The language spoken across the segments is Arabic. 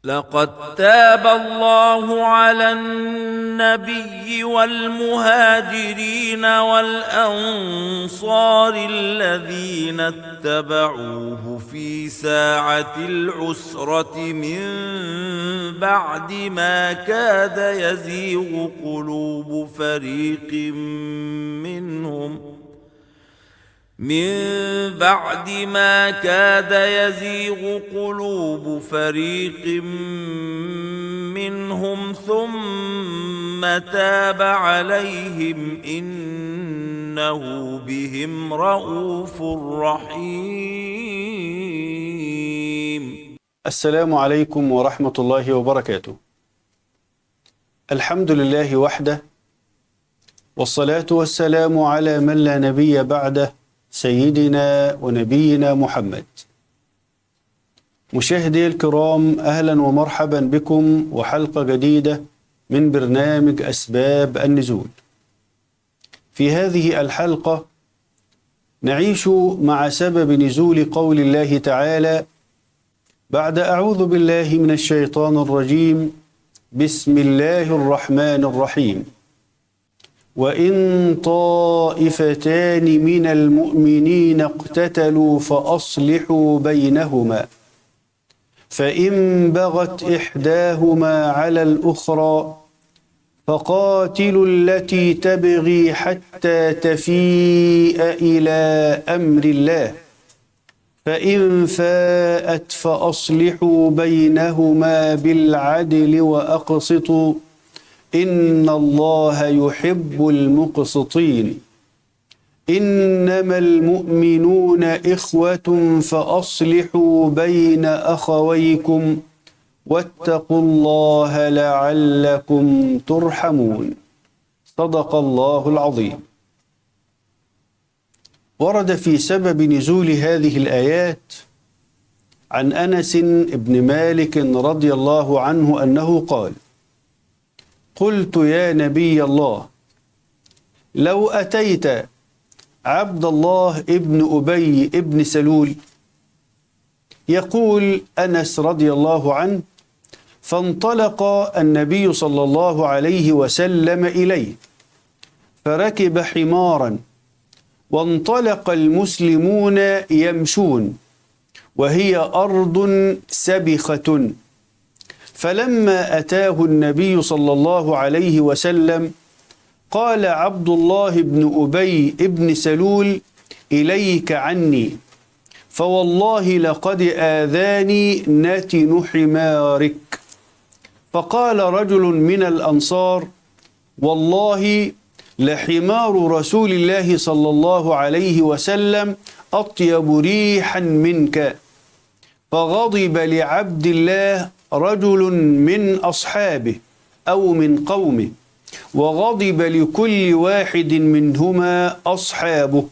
لقد تاب الله على النبي والمهاجرين والأنصار الذين اتبعوه في ساعة العسرة من بعد ما كاد يزيغ قلوب فريق منهم ثم تاب عليهم إنه بهم رءوف رحيم. السلام عليكم ورحمة الله وبركاته. الحمد لله وحده، والصلاة والسلام على من لا نبي بعده، سيدنا ونبينا محمد. مشاهدي الكرام، أهلا ومرحبا بكم وحلقة جديدة من برنامج أسباب النزول. في هذه الحلقة نعيش مع سبب نزول قول الله تعالى بعد أعوذ بالله من الشيطان الرجيم، بسم الله الرحمن الرحيم: وإن طائفتان من المؤمنين اقتتلوا فأصلحوا بينهما، فإن بغت إحداهما على الأخرى فقاتلوا التي تبغي حتى تفيء إلى أمر الله، فإن فاءت فأصلحوا بينهما بالعدل وأقسطوا إن الله يحب المقسطين. إنما المؤمنون إخوة فأصلحوا بين أخويكم واتقوا الله لعلكم ترحمون. صدق الله العظيم. ورد في سبب نزول هذه الآيات عن أنس بن مالك رضي الله عنه أنه قال: قلت يا نبي الله، لو أتيت عبد الله ابن أبي ابن سلول، يقول أنس رضي الله عنه: فانطلق النبي صلى الله عليه وسلم إليه فركب حمارا، وانطلق المسلمون يمشون وهي أرض سبخة، فلما أتاه النبي صلى الله عليه وسلم قال عبد الله بن أبي بن سلول: إليك عني، فوالله لقد آذاني نتن حمارك. فقال رجل من الأنصار: والله لحمار رسول الله صلى الله عليه وسلم أطيب ريحا منك. فغضب لعبد الله رجل من أصحابه أو من قومه، وغضب لكل واحد منهما أصحابه،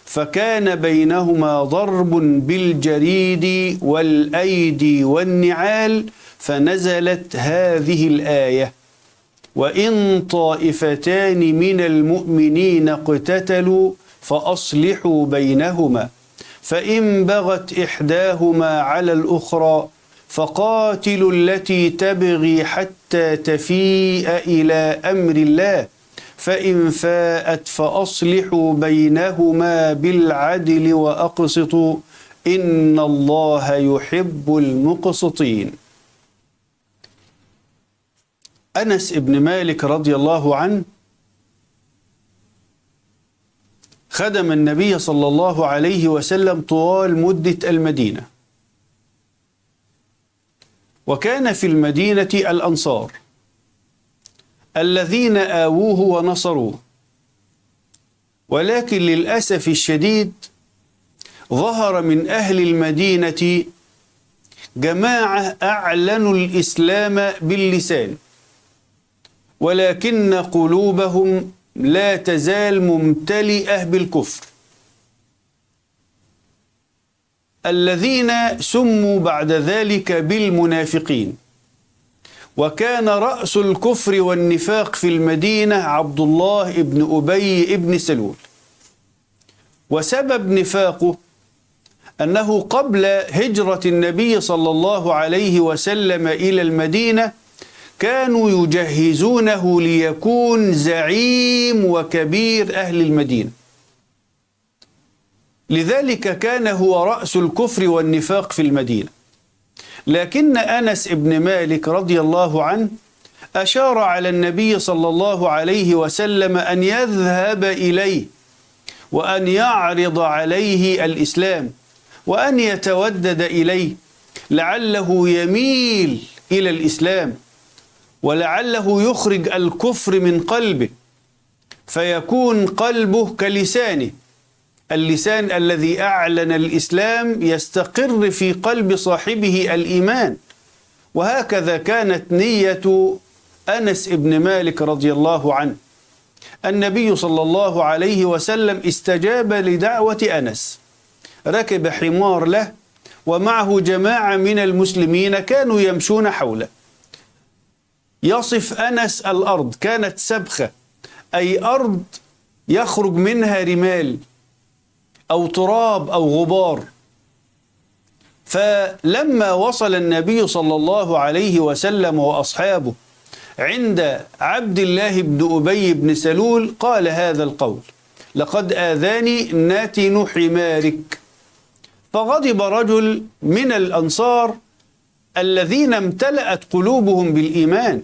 فكان بينهما ضرب بالجريد والأيدي والنعال، فنزلت هذه الآية: وإن طائفتان من المؤمنين اقتتلوا فأصلحوا بينهما، فإن بغت إحداهما على الأخرى فقاتلوا التي تبغي حتى تفيء إلى أمر الله، فإن فاءت فأصلحوا بينهما بالعدل وأقسطوا إن الله يحب المقسطين. أنس بن مالك رضي الله عنه خدم النبي صلى الله عليه وسلم طوال مدة المدينة، وكان في المدينة الأنصار الذين آووه ونصروه، ولكن للأسف الشديد ظهر من أهل المدينة جماعة أعلنوا الإسلام باللسان، ولكن قلوبهم لا تزال ممتلئة بالكفر، الذين سموا بعد ذلك بالمنافقين. وكان رأس الكفر والنفاق في المدينة عبد الله بن أبي بن سلول، وسبب نفاقه أنه قبل هجرة النبي صلى الله عليه وسلم إلى المدينة كانوا يجهزونه ليكون زعيم وكبير أهل المدينة، لذلك كان هو رأس الكفر والنفاق في المدينة. لكن أنس بن مالك رضي الله عنه أشار على النبي صلى الله عليه وسلم أن يذهب إليه وأن يعرض عليه الإسلام وأن يتودد إليه، لعله يميل إلى الإسلام ولعله يخرج الكفر من قلبه فيكون قلبه كلسانه، اللسان الذي أعلن الإسلام يستقر في قلب صاحبه الإيمان. وهكذا كانت نية أنس بن مالك رضي الله عنه. النبي صلى الله عليه وسلم استجاب لدعوة أنس، ركب حمار له ومعه جماعة من المسلمين كانوا يمشون حوله. يصف أنس الأرض كانت سبخة، أي أرض يخرج منها رمال أو تراب أو غبار. فلما وصل النبي صلى الله عليه وسلم وأصحابه عند عبد الله بن أبي بن سلول قال هذا القول: لقد آذاني ناتن حمارك. فغضب رجل من الأنصار الذين امتلأت قلوبهم بالإيمان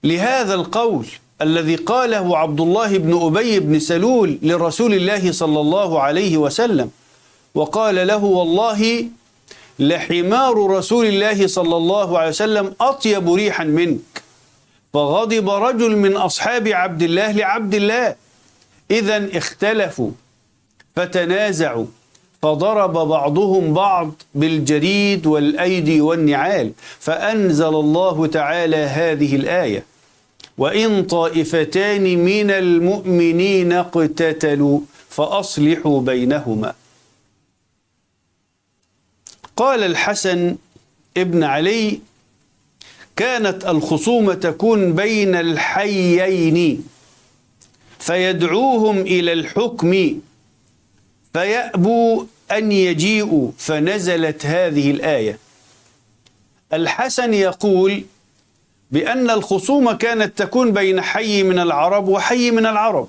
لهذا القول الذي قاله عبد الله بن أبي بن سلول لرسول الله صلى الله عليه وسلم، وقال له: والله لحمار رسول الله صلى الله عليه وسلم أطيب ريحا منك. فغضب رجل من أصحاب عبد الله لعبد الله. إذن اختلفوا فتنازعوا فضرب بعضهم بعض بالجريد والأيدي والنعال، فأنزل الله تعالى هذه الآية: وإن طائفتان من المؤمنين اقتتلوا فأصلحوا بينهما. قال الحسن ابن علي: كانت الخصومة تكون بين الحيين فيدعوهم إلى الحكم فيأبوا أن يجيئوا، فنزلت هذه الآية. الحسن يقول بأن الخصومة كانت تكون بين حي من العرب وحي من العرب،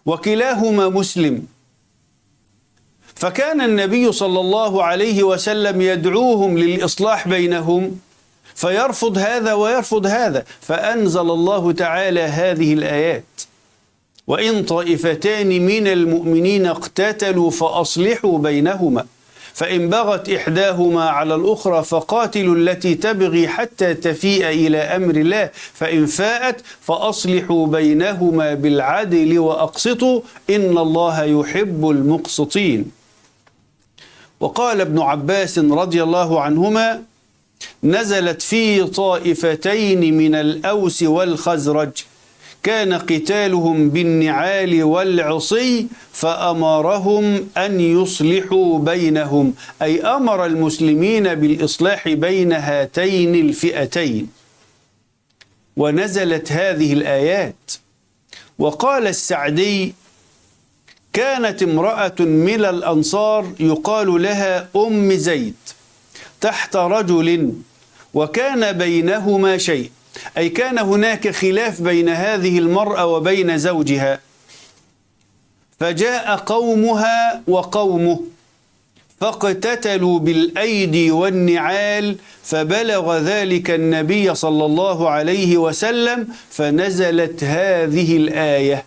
وكلاهما مسلم، فكان النبي صلى الله عليه وسلم يدعوهم للإصلاح بينهم فيرفض هذا ويرفض هذا، فأنزل الله تعالى هذه الآيات: وإن طائفتان من المؤمنين اقتتلوا فأصلحوا بينهما فإن بغت إحداهما على الأخرى فقاتلوا التي تبغي حتى تفيء إلى أمر الله فإن فاءت فأصلحوا بينهما بالعدل وأقسطوا إن الله يحب المقسطين. وقال ابن عباس رضي الله عنهما: نزلت في طائفتين من الأوس والخزرج كان قتالهم بالنعال والعصي فأمرهم أن يصلحوا بينهم، أي أمر المسلمين بالإصلاح بين هاتين الفئتين. ونزلت هذه الآيات. وقال السعدي: كانت امرأة من الأنصار يقال لها أم زيد تحت رجل وكان بينهما شيء، أي كان هناك خلاف بين هذه المرأة وبين زوجها، فجاء قومها وقومه فاقتتلوا بالأيدي والنعال، فبلغ ذلك النبي صلى الله عليه وسلم فنزلت هذه الآية: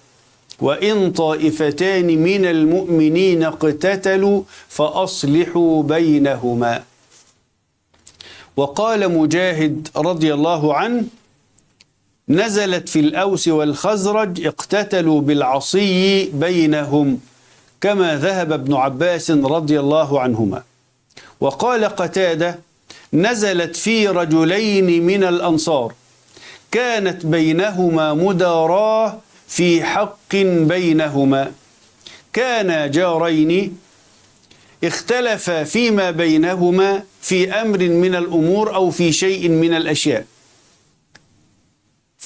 وإن طائفتان من المؤمنين اقتتلوا فأصلحوا بينهما. وقال مجاهد رضي الله عنه: نزلت في الأوس والخزرج اقتتلوا بالعصي بينهم، كما ذهب ابن عباس رضي الله عنهما. وقال قتادة: نزلت في رجلين من الأنصار كانت بينهما مداراة في حق بينهما، كانا جارين اختلفا فيما بينهما في أمر من الأمور أو في شيء من الأشياء،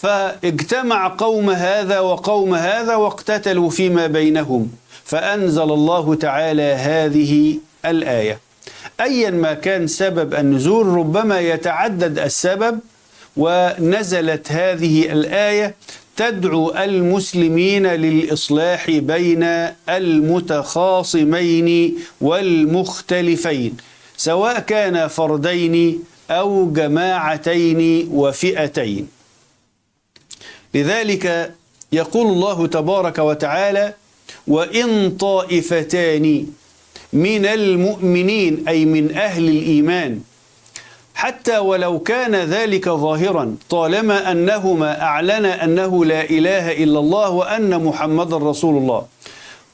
فاجتمع قوم هذا وقوم هذا واقتتلوا فيما بينهم، فأنزل الله تعالى هذه الآية. أيا ما كان سبب النزول ربما يتعدد السبب، ونزلت هذه الآية تدعو المسلمين للإصلاح بين المتخاصمين والمختلفين، سواء كان فردين أو جماعتين وفئتين. لذلك يقول الله تبارك وتعالى: وإن طائفتان من المؤمنين، أي من أهل الإيمان، حتى ولو كان ذلك ظاهرا، طالما أنهما أعلن أنه لا إله إلا الله وأن محمد رسول الله.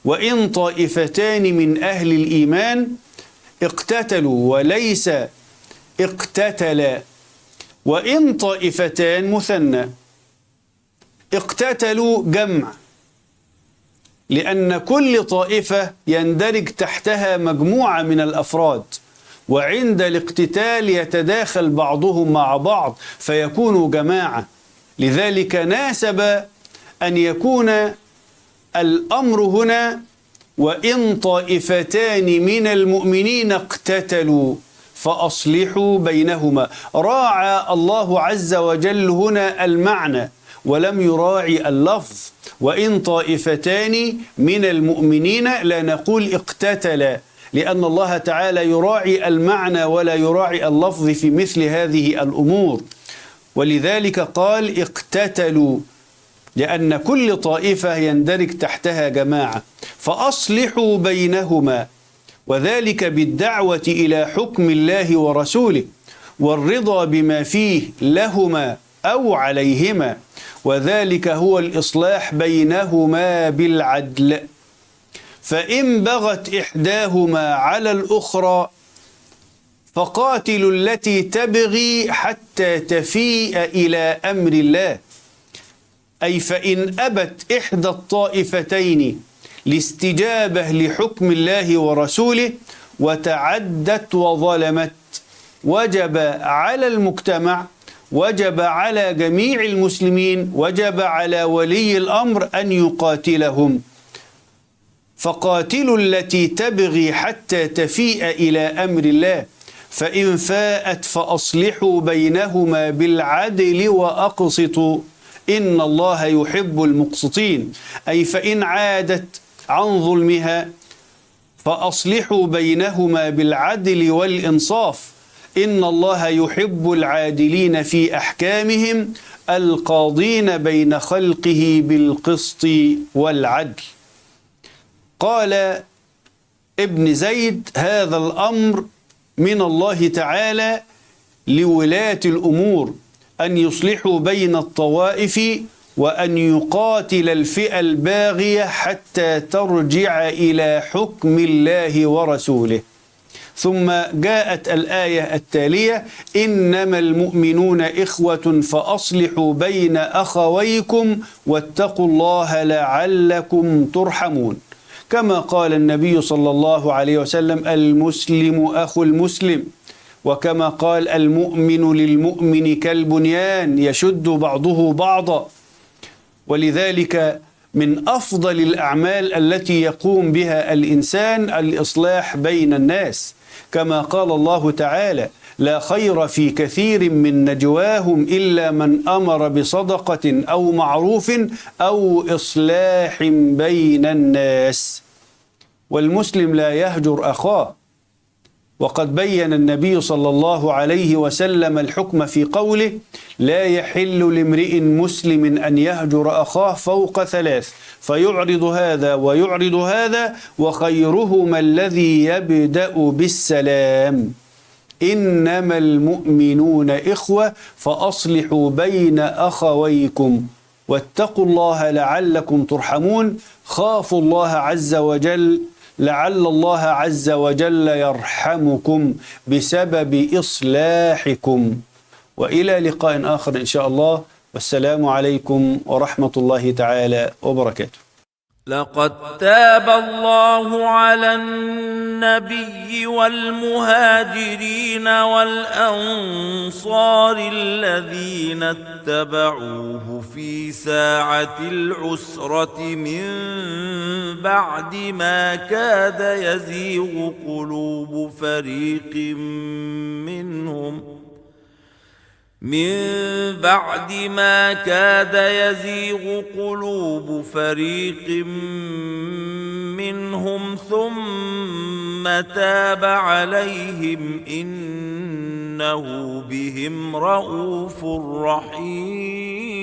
وإن طائفتان من أهل الإيمان اقتتلوا، وليس اقتتلا. وإن طائفتان مثنى، اقتتلوا جمع، لأن كل طائفة يندرج تحتها مجموعة من الأفراد، وعند الاقتتال يتداخل بعضهم مع بعض فيكونوا جماعة. لذلك ناسب أن يكون الأمر هنا وإن طائفتان من المؤمنين اقتتلوا فأصلحوا بينهما. راعى الله عز وجل هنا المعنى ولم يراعي اللفظ. وإن طائفتان من المؤمنين، لا نقول اقتتل، لأن الله تعالى يراعي المعنى ولا يراعي اللفظ في مثل هذه الأمور. ولذلك قال اقتتلوا، لأن كل طائفة يندرج تحتها جماعة. فأصلحوا بينهما، وذلك بالدعوة إلى حكم الله ورسوله والرضا بما فيه لهما أو عليهما، وذلك هو الإصلاح بينهما بالعدل. فإن بغت إحداهما على الأخرى فقاتلوا التي تبغي حتى تفيء إلى أمر الله. أي فإن أبت إحدى الطائفتين الاستجابة لحكم الله ورسوله وتعدت وظلمت، وجب على المجتمع، وجب على جميع المسلمين، وجب على ولي الأمر أن يقاتلهم. فقاتلوا التي تبغي حتى تفيء إلى أمر الله، فإن فاءت فأصلحوا بينهما بالعدل وأقسطوا إن الله يحب المقسطين. أي فإن عادت عن ظلمها فأصلحوا بينهما بالعدل والإنصاف، إن الله يحب العادلين في أحكامهم القاضين بين خلقه بالقسط والعدل. قال ابن زيد: هذا الأمر من الله تعالى لولاة الأمور أن يصلحوا بين الطوائف، وأن يقاتل الفئة الباغية حتى ترجع إلى حكم الله ورسوله. ثم جاءت الآية التالية: إنما المؤمنون إخوة فأصلحوا بين أخويكم واتقوا الله لعلكم ترحمون. كما قال النبي صلى الله عليه وسلم: المسلم أخو المسلم. وكما قال: المؤمن للمؤمن كالبنيان يشد بعضه بعضا. ولذلك من أفضل الأعمال التي يقوم بها الإنسان الإصلاح بين الناس، كما قال الله تعالى: لا خير في كثير من نجواهم إلا من أمر بصدقة أو معروف أو إصلاح بين الناس. والمسلم لا يهجر أخاه، وقد بين النبي صلى الله عليه وسلم الحكم في قوله: لا يحل لامرئ مسلم أن يهجر أخاه فوق 3، فيعرض هذا ويعرض هذا، وخيرهما الذي يبدأ بالسلام. إنما المؤمنون إخوة فأصلحوا بين أخويكم واتقوا الله لعلكم ترحمون. خافوا الله عز وجل، لعل الله عز وجل يرحمكم بسبب إصلاحكم. وإلى لقاء آخر إن شاء الله، والسلام عليكم ورحمة الله تعالى وبركاته. لقد تاب الله على النبي والمهاجرين والأنصار الذين اتبعوه في ساعة العسرة من بعد ما كاد يزيغ قلوب فريق منهم ثم تاب عليهم إنه بهم رءوف رحيم.